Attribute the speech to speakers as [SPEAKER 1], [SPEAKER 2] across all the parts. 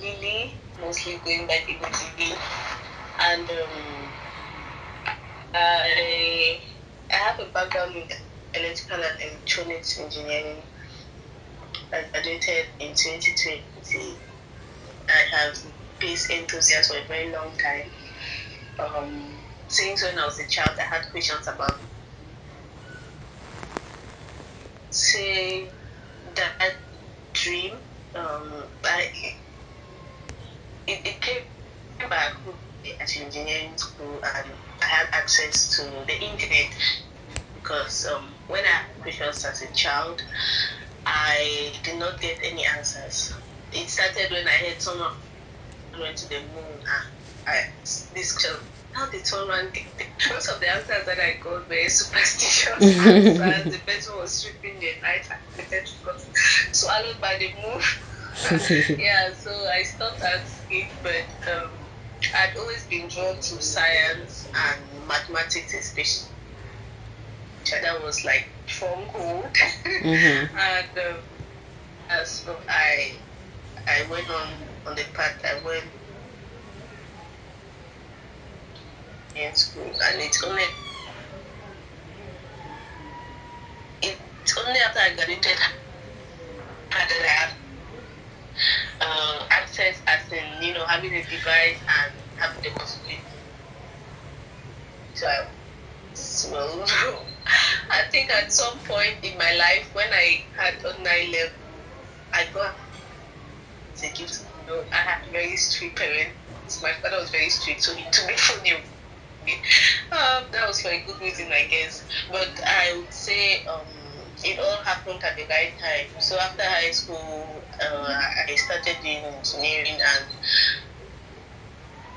[SPEAKER 1] Lily, mostly going by the name Lily. And I have a background in electrical and electronics engineering. I graduated in 2020. I have been space enthusiast for a very long time. Since when I was a child, I had questions about, say, that dream. It came back at engineering school, and I had access to the internet because when I had questions as a child, I did not get any answers. It started when I heard someone went to the moon. This question, how did someone get there? Most of the answers that I got were superstitious answers. The person was sleeping the night and the person got swallowed by the moon. Yeah, so I stopped asking, but I'd always been drawn to science and mathematics, especially. That was like from home. And so I went on the path. I went in school, and it's only after I graduated that I have access, as in, having a device and having the possibility. So well, I think at some point in my life, when I had online level, I got a gift. I had very strict parents. My father was very strict, so he took the phone away. That was for a good reason, I guess. But I would say it all happened at the right time. So after high school, I started doing engineering, and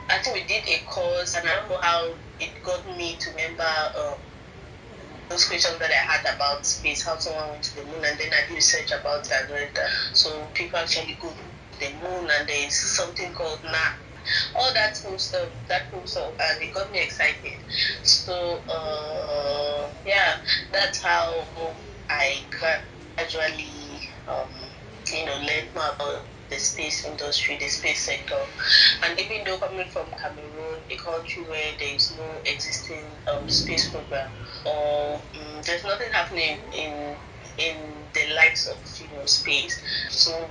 [SPEAKER 1] I think we did a course, and I don't know how it got me to remember those questions that I had about space, how someone went to the moon, and then I did research about it and read that. So people actually go to the moon, and there is something called all that cool stuff, and it got me excited. So yeah, that's how I gradually learned more about the space industry, the space sector. And even though coming from Cameroon, a country where there is no existing space program, or there's nothing happening in the likes of space, so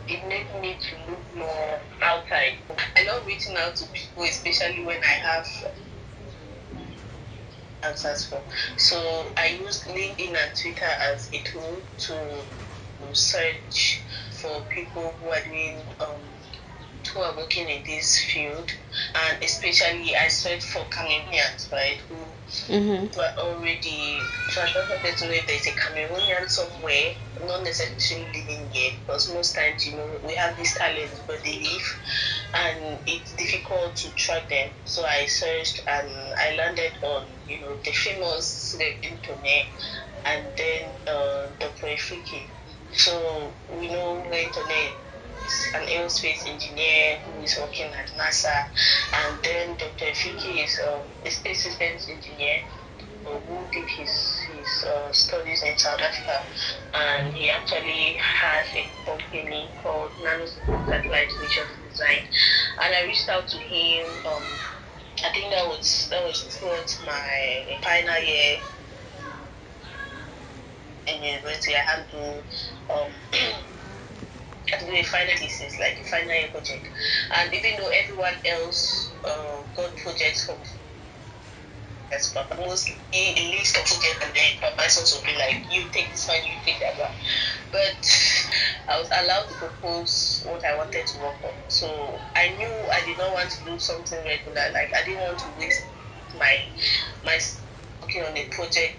[SPEAKER 1] it made me to look more outside. I love reaching out to people, especially when I have answers for. So I use LinkedIn and Twitter as a tool to search for people who are doing who are working in this field, and especially I search for Cameroonians, right, who were already. So I just wanted to know if there's a Cameroonian somewhere, not necessarily living here, because most times, we have these talents, but they leave, and it's difficult to track them. So I searched, and I landed on, the famous interned, and then Dr. Efiki. So we know interned an aerospace engineer who is working at NASA, and then Dr. Efiki is a space systems engineer who did his studies in South Africa, and he actually has a company called Nanosatellite Missions Design. And I reached out to him. I think that was towards my final year in university. I had to had to do a final thesis, like a final year project. And even though everyone else got projects from as Papa, mostly a list of projects, and then professors will be like, you take this one, you take that one. But I was allowed to propose what I wanted to work on. So I knew I did not want to do something regular. Like, I didn't want to waste my working on a project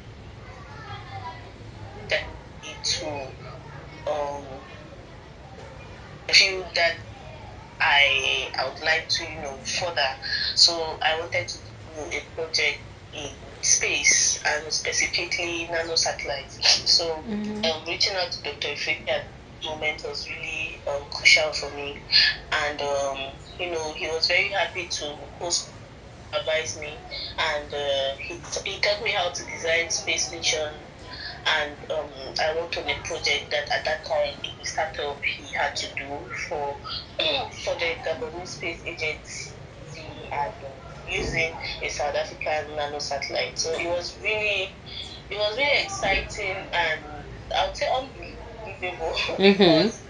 [SPEAKER 1] that need to feel that I would like to further. So I wanted to do a project in space, and specifically nanosatellites. So reaching out to Dr. Ifeke at the moment was really crucial for me, and he was very happy to host advise me, and he taught me how to design space mission, and I worked on a project that at that time in the startup he had to do for for the Gabonese Space Agency and using a South African nanosatellite. So it was really exciting and I would say unbelievable because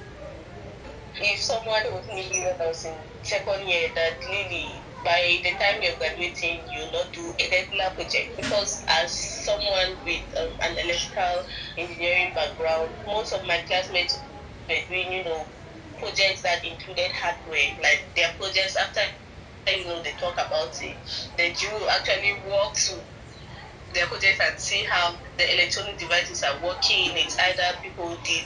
[SPEAKER 1] if someone told me when I was in second year that Lily, by the time you're graduating, you'll not do a regular project because as someone with an electrical engineering background, most of my classmates were doing, projects that included hardware, like their projects after they talk about it, they do actually walk through their projects and see how the electronic devices are working. It's either people did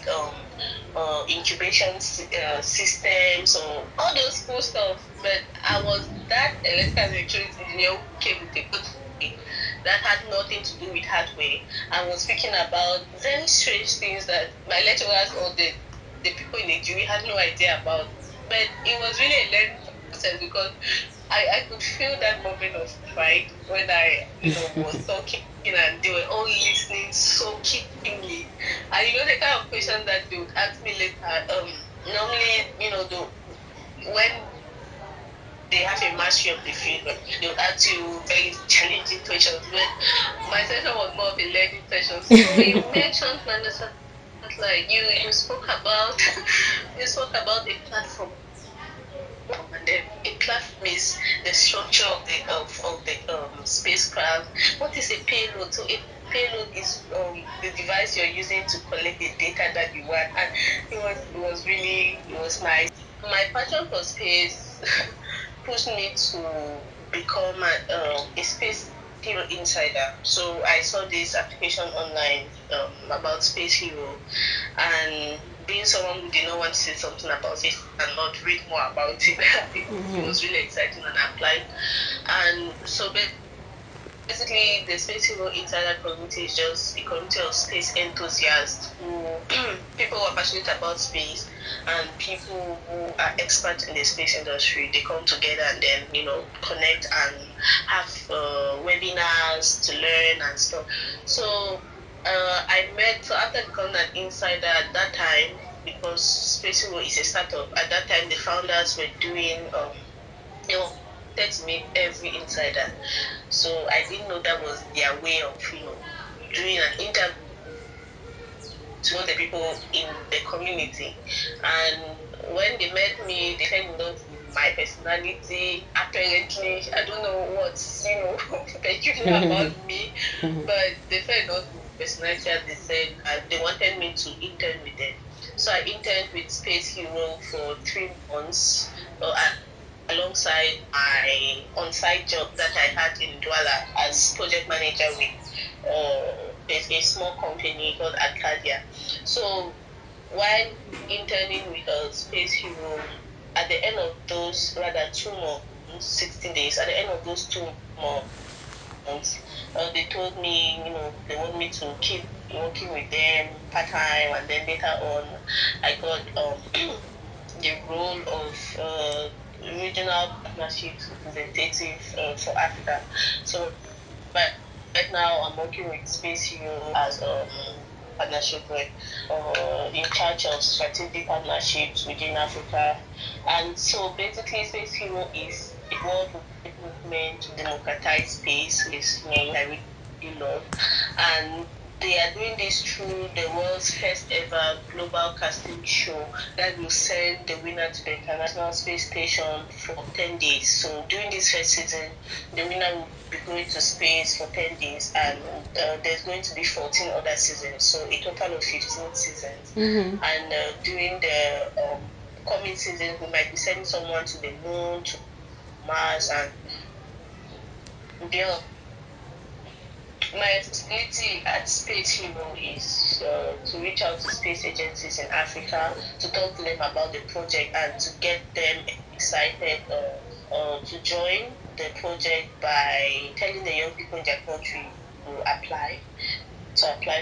[SPEAKER 1] incubation systems or all those cool stuff. But I was that electrical and electronics engineer who came with a project that had nothing to do with hardware and was speaking about very strange things that my lecturers or the people in the jury had no idea about. But it was really a learning process because I could feel that moment of pride when I, was talking and they were all listening so keenly. And the kind of questions that they would ask me later, normally, when they have a mastery of the field, they would ask you very challenging questions. But my session was more of a learning session. So you mentioned like you spoke about you spoke about a platform, and then a platform is the structure of the spacecraft. What is a payload? So a payload is the device you're using to collect the data that you want, and it was nice. My passion for space pushed me to become a space hero insider. So I saw this application online about space hero, and being someone who did not want to say something about it and not read more about it, it was really exciting and I applied. And so basically, the Space Hero Insider community is just a community of space enthusiasts who people who are passionate about space and people who are experts in the space industry. They come together and then connect and have webinars to learn and stuff. So I met so after becoming an insider at that time because Space Hero is a startup. At that time, the founders were doing they wanted to meet every insider. So I didn't know that was their way of, doing an interview to know the people in the community. And when they met me, they fell in love with my personality. Apparently, I don't know what's, peculiar about me, but they fell in love with my personality, as they said, and they wanted me to intern with them. So I interned with Space Hero for 3 months. Alongside my on-site job that I had in Douala as project manager with a small company called Arcadia. So while interning with Space Hero, at the end of those rather 2 months, 60 days, at the end of those 2 months, they told me, they want me to keep working with them part time, and then later on, I got the role of regional partnerships representative for Africa. So right now, I'm working with Space Hero as partnership rep, in charge of strategic partnerships within Africa. And so basically, Space Hero is a worldwide movement to democratize space, which I really love. And they are doing this through the world's first ever global casting show that will send the winner to the International Space Station for 10 days. So during this first season, the winner will be going to space for 10 days, and there's going to be 14 other seasons, so a total of 15 seasons. And during the coming season, we might be sending someone to the moon, to Mars, and beyond. My responsibility at Space Hero is to reach out to space agencies in Africa to talk to them about the project and to get them excited to join the project by telling the young people in their country to apply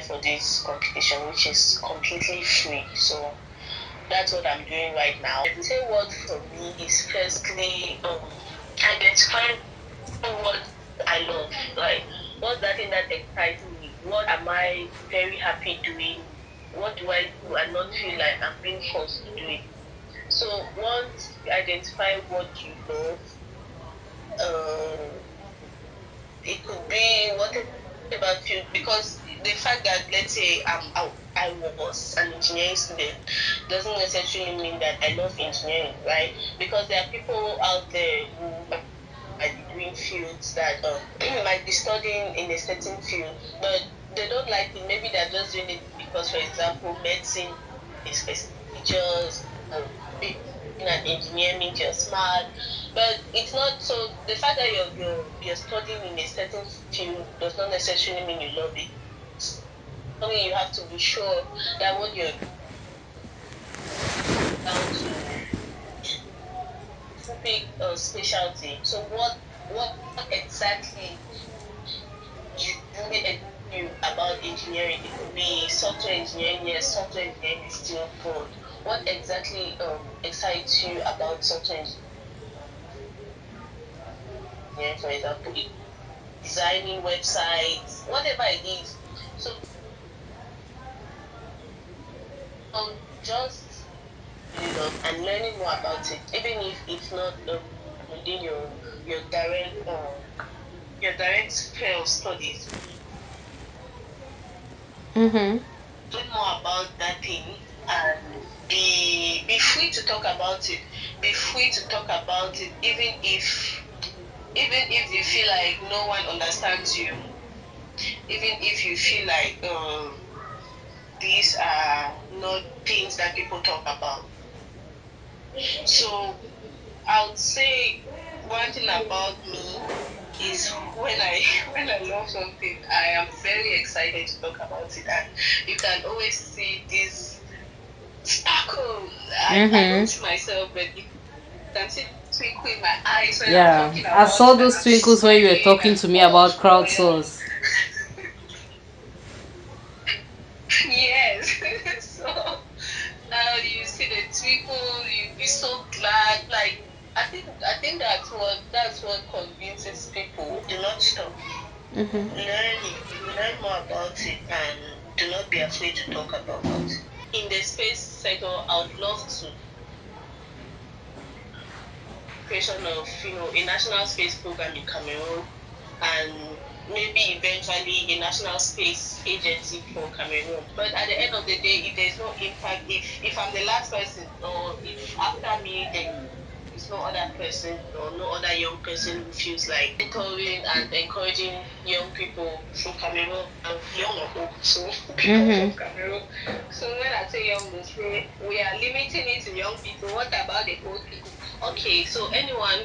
[SPEAKER 1] for this competition, which is completely free. So that's what I'm doing right now. The same word for me is firstly identifying what I love. Like, what's that thing that excites me? what am I very happy doing? What do I do and not feel like I'm being forced to do it? So once you identify what you love, uh, it could be whatever field, because the fact that, let's say, I was an engineering student doesn't necessarily mean that I love engineering, right? Because there are people out there who might be doing fields that might be studying in a certain field, but they don't like it. Maybe they're just doing it because, for example, medicine is prestigious, or being an engineer means you're smart. But it's not so. The fact that you're studying in a certain field does not necessarily mean you love it. Only you have to be sure that what you're down to specific specialty. So what exactly truly excites you about engineering? It could be software engineering. Yes, software engineering is still broad. What exactly excites you about software engineering, for example? It could be designing websites, whatever it is. So just read up and learning more about it, even if it's not within your direct sphere of studies.
[SPEAKER 2] Mm-hmm.
[SPEAKER 1] Learn more about that thing and be free to talk about it. Be free to talk about it, even if you feel like no one understands you, even if you feel like these are not things that people talk about. So I would say one thing about me is when I when I love something, I am very excited to talk about it, and you can always see this sparkle. I don't
[SPEAKER 2] Mm-hmm.
[SPEAKER 1] see myself, but you can see the twinkle in my eyes when I'm
[SPEAKER 2] Yeah,
[SPEAKER 1] talking
[SPEAKER 2] I
[SPEAKER 1] about
[SPEAKER 2] saw
[SPEAKER 1] it, and
[SPEAKER 2] those
[SPEAKER 1] I'm
[SPEAKER 2] twinkles when you were
[SPEAKER 1] smiling
[SPEAKER 2] talking
[SPEAKER 1] and
[SPEAKER 2] to me
[SPEAKER 1] all
[SPEAKER 2] about
[SPEAKER 1] joyous.
[SPEAKER 2] crowdsource.
[SPEAKER 1] Yes. So you see the twinkle, you be so glad. Like I think that's what convinces people. Do not stop.
[SPEAKER 2] Mm-hmm.
[SPEAKER 1] Learn more about it, and do not be afraid to talk about it. In the space sector, I would love to creation of a national space program in Cameroon, and maybe eventually a national space agency for Cameroon. But at the end of the day, if there's no impact, if I'm the last person, or if after me there is no other person or no other young person who feels like mentoring and encouraging young people from Cameroon, young or old, so people from
[SPEAKER 2] Mm-hmm.
[SPEAKER 1] Cameroon. So when I say young, they say we are limiting it to young people. What about the old people? Okay, so anyone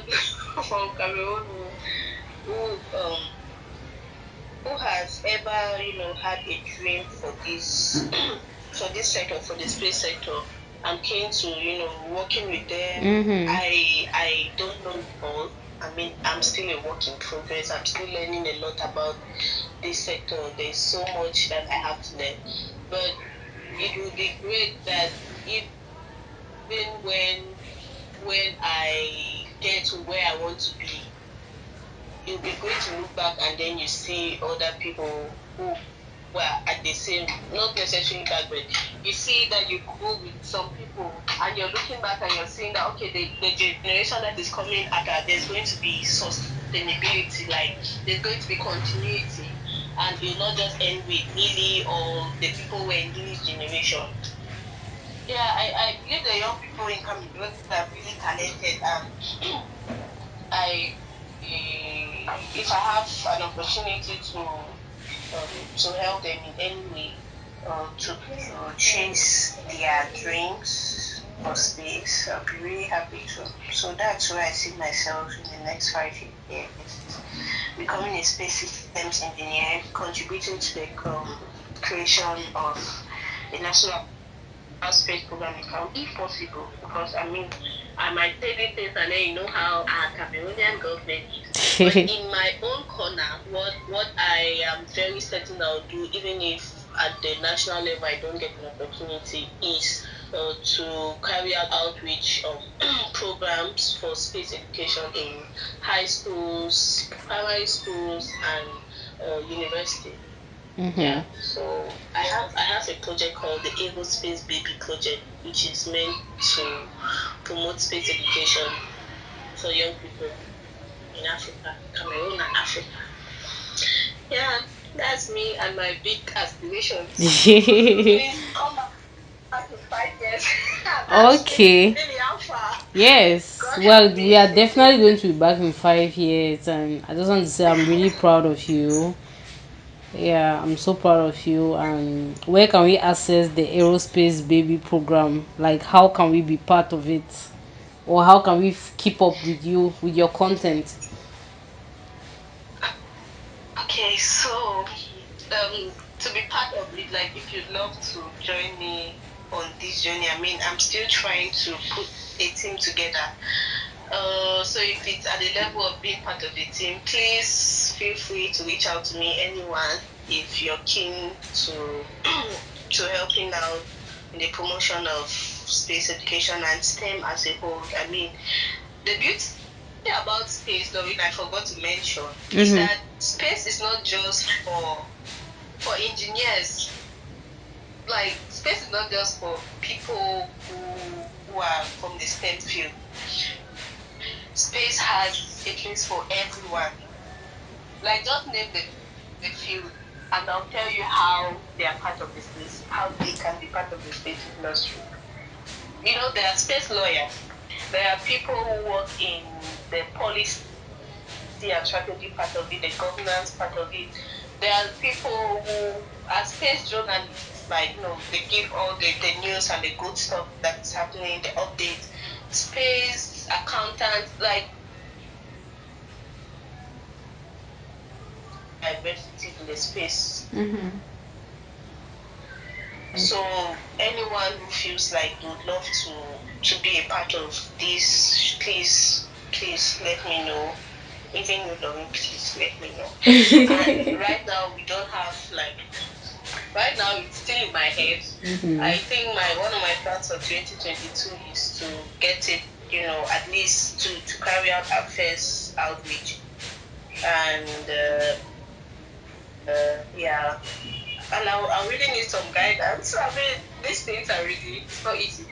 [SPEAKER 1] from Cameroon who has ever had a dream for this for this sector, for the space sector, I'm keen to working with them.
[SPEAKER 2] Mm-hmm.
[SPEAKER 1] I don't know it all. I mean, I'm still a work in progress. I'm still learning a lot about this sector. There's so much that I have to learn, but it would be great that even when I get to where I want to be, it would be great to look back and then you see other people who were at the same, not necessarily back, but you see that you grew with some people and you're looking back and you're seeing that, okay, the generation that is coming after, there's going to be sustainability, like there's going to be continuity, and it will not just end with Lily or the people who were in Lily's generation. Yeah, I believe the young people in Cameroon are really talented, and I, if I have an opportunity to help them in any way, to chase their dreams for space, I'll be really happy to. So that's where I see myself in the next 5 years, becoming a space systems engineer, contributing to the creation of a national space program account, if possible, because I mean, I might say these things and then you know how our Cameroonian government is. But in my own corner, what I am very certain I'll do, even if at the national level I don't get an opportunity, is to carry out outreach programs for space education in high schools, primary schools, and university. Yeah. So I have a project called the Aerospace Baby project, which is meant to promote space education for young people in Africa, Cameroon and Africa. Yeah, that's me and my big aspirations. Please come back in 5 years.
[SPEAKER 2] Okay.
[SPEAKER 1] Really, how far?
[SPEAKER 2] Yes.
[SPEAKER 1] God
[SPEAKER 2] Well,
[SPEAKER 1] help
[SPEAKER 2] we
[SPEAKER 1] me.
[SPEAKER 2] are definitely going to be back in 5 years, and I just want to say I'm really proud of you. Yeah, I'm so proud of you. And where can we access the Aerospace Baby program? Like, how can we be part of it? Or how can we keep up with you, with your content?
[SPEAKER 1] Okay, so to be part of it, like if you'd love to join me on this journey, I mean, I'm still trying to put a team together. So if it's at the level of being part of the team, please feel free to reach out to me, anyone, if you're keen to to helping out in the promotion of space education and STEM as a whole. I mean, the beauty about space, Doreen, I forgot to mention, is that space is not just for engineers. Like, space is not just for people who are from the STEM field. Space has a place for everyone. Like, just name the field, and I'll tell you how they are part of the space, how they can be part of the space industry. You know, there are space lawyers. There are people who work in the policy and strategy part of it, the governance part of it. There are people who are space journalists, like, they give all the news and the good stuff that is happening, the updates. Space accountants, like diversity in the space. So anyone who feels like they would love to be a part of this, please let me know. Even you, Lauren, please let me know. And right now we don't have, like, right now it's still in my head. I think one of my plans for 2022 is to get it, at least to carry out our first outreach. And yeah, and I really need some guidance. I mean, these things are really, it's not easy.